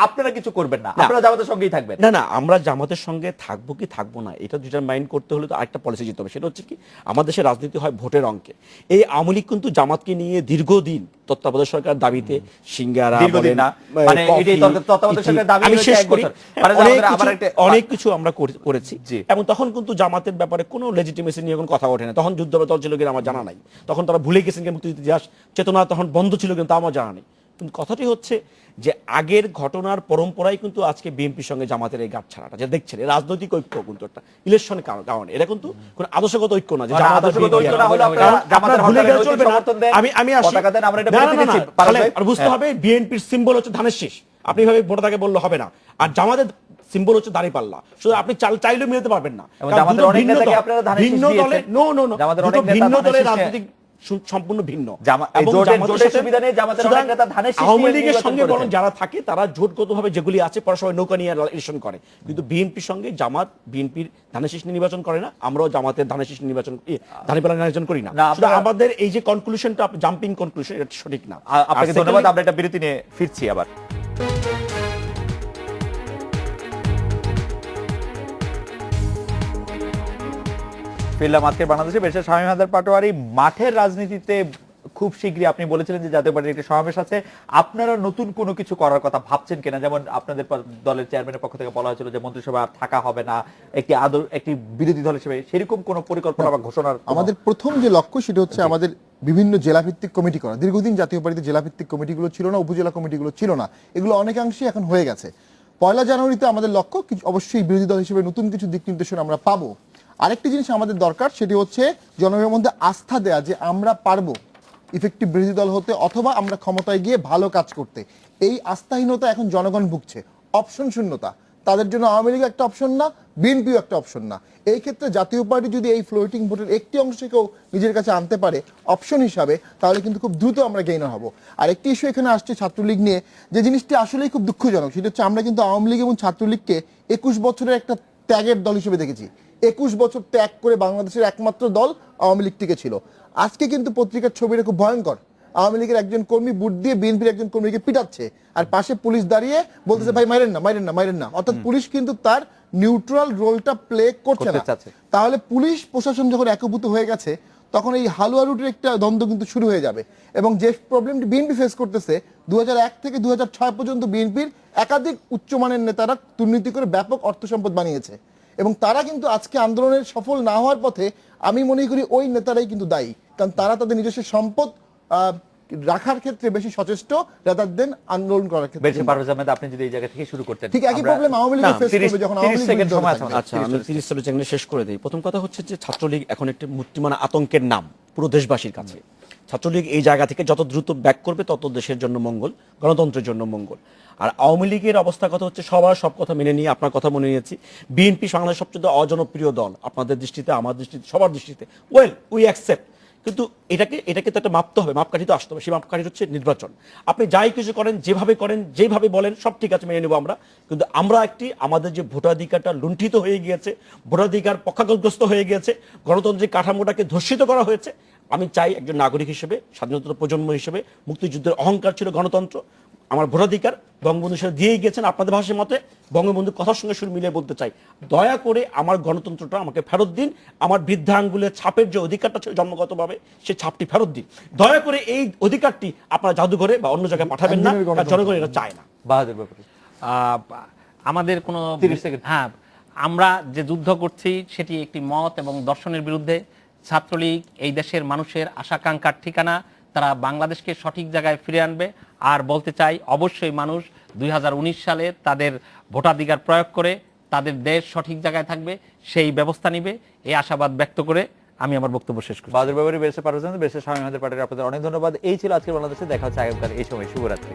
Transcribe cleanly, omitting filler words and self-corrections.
আপনারা কিছু করবেন না, আপনারা জামাতের সঙ্গেই থাকবেন? না, আমরা জামাতের সঙ্গে থাকবো কি থাকবো না এটা ডিটারমাইন করতে হলে তো আরেকটা পলিসি যেতে হবে। সেটা হচ্ছে কি, আমাদের দেশের রাজনীতি হয় ভোটের অঙ্কে। এই আওয়ামী লীগ কিন্তু জামাতকে নিয়ে দীর্ঘদিন তত্ত্বাবধায়ক সরকার দাবিতে সিঙ্গারা দীর্ঘদিন না, মানে এটাই তত্ত্বাবধায়ক সরকারের দাবি আমি শেষ করি, অনেক কিছু আমরা করেছি। এবং তখন কিন্তু জামাতের ব্যাপারে কোনো লেজিটিমেসি নিয়ে কোনো কথা ওঠে না। তখন যুদ্ধ ছিল কিনা আমার জানা নাই, তখন তারা ভুলে গেছেন কিনা মুক্তিযুদ্ধ ইতিহাস চেতনা তখন বন্ধ ছিল কিনা তা আমার জানা নেই। কিন্তু কথাটি হচ্ছে যে আগের ঘটনার পরম্পরাই কিন্তু আজকে বিএনপির সঙ্গে জামাতের এই গাঁট ছাড়াটা যে দেখছেন, রাজনৈতিক ঐক্য কিন্তু একটা ইলেকশনের কারণে, এটা কিন্তু কোনো আদর্শগত ঐক্য না যে আদর্শগত ঐক্য না হলে আপনারা জামাতের ভুলে গেলে চলবে না। সমর্থন দেন, আমি পতাকা দেন, আমরা এটা বলে দিয়েছি। আর বুঝতে হবে বিএনপির সিম্বল হচ্ছে ধানের শীষ, আপনি ভাবে ভোটাকে বললে হবে না। আর জামাতের সিম্বল হচ্ছে দাঁড়িপাল্লা, শুধু আপনি চাইলেও মিলাতে পারবেন না। জামাতের অনেক নেতাকে আপনারা ধানের শীষ দিয়েছেন। নো জামাতের অনেক নেতা ভিন্ন দলের ধানের শীষ রাজনৈতিক সম্পূর্ণ ভিন্ন। আওয়ামী লীগের সঙ্গে বরং যারা থাকে তারা জোটগতভাবে যেগুলি আছে পরস্পর নৌকা নিয়ে ইলেকশন করে, কিন্তু বিএনপির সঙ্গে জামাত বিএনপির ধানের শীষ নির্বাচন করে না, আমরাও জামাতের ধানের শীষ নির্বাচন ধানিপাল্লা নির্বাচন করি না। আমাদের এই যে কনক্লুশনটা জাম্পিং কনক্লুশন, এটা সঠিক না। আপনাকে ধন্যবাদ। আমরা একটা বিরতি নিয়ে ফিরছি আবার। ফিরলাম আজকে বাংলাদেশে। বেশি শামীম হায়দার পাটোয়ারি, মাঠের রাজনীতিতে খুব শীঘ্রই আপনি বলেছিলেন যে জাতীয় পার্টির একটি সমাবেশ আছে, আপনারা নতুন কোনো কিছু করার কথা ভাবছেন কিনা? যেমন আপনাদের দলের চেয়ারম্যানের পক্ষ থেকে বলা হয়েছিল যে মন্ত্রিসভা আর থাকা হবে না, একটি বিরোধী দল হিসেবে সেরকম কোনো পরিকল্পনা বা ঘোষণার? আমাদের প্রথম যে লক্ষ্য সেটা হচ্ছে আমাদের বিভিন্ন জেলাভিত্তিক কমিটি করা। দীর্ঘদিন জাতীয় পার্টিতে জেলাভিত্তিক কমিটিগুলো ছিল না, উপজেলা কমিটিগুলো ছিল না, এগুলো অনেকাংশেই এখন হয়ে গেছে। 1 জানুয়ারিতে আমাদের লক্ষ্য অবশ্যই বিরোধী দল হিসেবে নতুন কিছু দিক নির্দেশনা আমরা পাবো। আরেকটি জিনিস আমাদের দরকার, সেটি হচ্ছে জনগণের মধ্যে আস্থা দেয়া যে আমরা পারবো ইফেক্টিভ বিরোধী দল হতে, অথবা আমরা ক্ষমতায় গিয়ে ভালো কাজ করতে। এই আস্থাহীনতা এখন জনগণ ভুগছে, অপশন শূন্যতা। তাদের জন্য আওয়ামী লীগ একটা অপশন না, বিএনপিও একটা অপশন না। এই ক্ষেত্রে জাতীয় পার্টি যদি এই ফ্লোটিং ভোটের একটি অংশকেও নিজের কাছে আনতে পারে অপশন হিসাবে, তাহলে কিন্তু খুব দ্রুত আমরা গেইনার হব। আর একটি ইস্যু এখানে আসছে ছাত্রলীগ নিয়ে, যে জিনিসটি আসলেই খুব দুঃখজনক, সেটা হচ্ছে আমরা কিন্তু আওয়ামী লীগ এবং ছাত্রলীগকে 21 বছরের একটা ত্যাগের দল হিসেবে দেখেছি। 21 বছর ত্যাগ করে বাংলাদেশের একমাত্র দল আওয়ামী লীগ টিকে ছিল। আজকে কিন্তু পত্রিকার ছবিটা খুব ভয়ঙ্কর। আওয়ামী লীগের একজন কর্মী বুট দিয়ে বিএনপির একজন কর্মীকে পিটাচ্ছে, আর পাশে পুলিশ দাঁড়িয়ে বলতেছে ভাই মাইরেন না, মাইরেন না, মাইরেন না। অর্থাৎ পুলিশ কিন্তু তার নিউট্রাল রোলটা প্লে করছে না। তাহলে পুলিশ প্রশাসন যখন একভূত হয়ে গেছে, তখন এই হালুয়া রুটের একটা দ্বন্দ্ব কিন্তু শুরু হয়ে যাবে। এবং যে প্রবলেমটি বিএনপি ফেস করতেছে, 2001 থেকে 2006 পর্যন্ত বিএনপির একাধিক উচ্চমানের নেতারা দুর্নীতি করে ব্যাপক অর্থ সম্পদ বানিয়েছে, এবং তারা কিন্তু আজকে আন্দোলনের সফল না হওয়ার পথে আমি মনে করি ওই নেতারাই কিন্তু দায়ী। কারণ তারা তাদের নিজস্ব সম্পদ রাখার ক্ষেত্রে বেশি সচেষ্ট রাদার দেন আন্দোলন করার ক্ষেত্রে। বেশি পারভেজ আহমেদ, আপনি যদি এই জায়গা থেকে শুরু করতেন। ঠিক একই প্রবলেম আওয়ামী লীগ ফেস করবে যখন আওয়ামী লীগ সময় আছে। আচ্ছা, আমি 30 সেকেন্ডে শেষ করে দেই। প্রথম কথা হচ্ছে যে ছাত্রলীগ এখন একটি মুক্তিমানা আতঙ্কের নাম পুরো দেশবাসীর কাছে। ছাত্রলীগ এই জায়গা থেকে যত দ্রুত ব্যাক করবে তত দেশের জন্য মঙ্গল, গণতন্ত্রের জন্য মঙ্গল। আর আওয়ামী লীগের অবস্থা কথা হচ্ছে সবার সব কথা মেনে নিয়ে, আপনার কথা মনে নিয়েছি, বিএনপি বাংলাদেশের সবচেয়ে অজনপ্রিয় দল আপনাদের দৃষ্টিতে, আমার দৃষ্টিতে, সবার দৃষ্টিতে। ওয়েল, উই অ্যাকসেপ্ট, কিন্তু এটাকে তো একটা মাপতে হবে, মাপকাঠি তো আসতে হবে। সেই মাপকাঠি হচ্ছে নির্বাচন। আপনি যাই কিছু করেন, যেভাবে করেন, যেভাবে বলেন, সব ঠিক আছে, মেনে নেব আমরা। কিন্তু আমরা আমাদের যে ভোটাধিকারটা লুণ্ঠিত হয়ে গিয়েছে, ভোটাধিকার পক্ষাঘাতগ্রস্ত হয়ে গিয়েছে, গণতান্ত্রিক কাঠামোটাকে ধর্ষিত করা হয়েছে। আমি চাই একজন নাগরিক হিসেবে, স্বাধীনতার প্রজন্ম হিসেবে, মুক্তিযুদ্ধের অহংকার ছিল গণতন্ত্র, আমার ভোটাধিকার বঙ্গবন্ধু সাথে দিয়েই গেছেন আপনাদের ভাষার মতে। বঙ্গবন্ধুর কথার সঙ্গে সুর মিলিয়ে বলতে চাই, দয়া করে আমার গণতন্ত্রটা আমাকে ফেরত দিন। আমার বৃদ্ধাঙ্গুলের ছাপের যে অধিকারটা ছিল জন্মগতভাবে, সেই ছাপটি ফেরত দিন। দয়া করে এই অধিকারটি আপনারা জাদুঘরে বা অন্য জায়গায় পাঠাবেন না, জনগণ এটা চায় না। বাহাদুর ব্যাপারে আমাদের কোনো, হ্যাঁ, আমরা যে যুদ্ধ করছি সেটি একটি মত এবং দর্শনের বিরুদ্ধে। ছাত্রলীগ এই দেশের মানুষের আশাকাঙ্ক্ষার ঠিকানা, তারা বাংলাদেশকে সঠিক জায়গায় ফিরে আনবে। আর বলতে চাই, অবশ্যই মানুষ 2019 সালে তাদের ভোটাধিকার প্রয়োগ করে তাদের দেশ সঠিক জায়গায় থাকবে, সেই ব্যবস্থা নিবে, এই আশাবাদ ব্যক্ত করে আমি আমার বক্তব্য শেষ করি। বাহাদুর ব্যাপারে, বেশি পারভেজ আহমেদ, বেশি শামীম হায়দার পাটোয়ারি, আপনাদের অনেক ধন্যবাদ। এই ছিল আজকে বাংলাদেশে। দেখা হচ্ছে আগামীকাল এই সময়। শুভরাত্রি।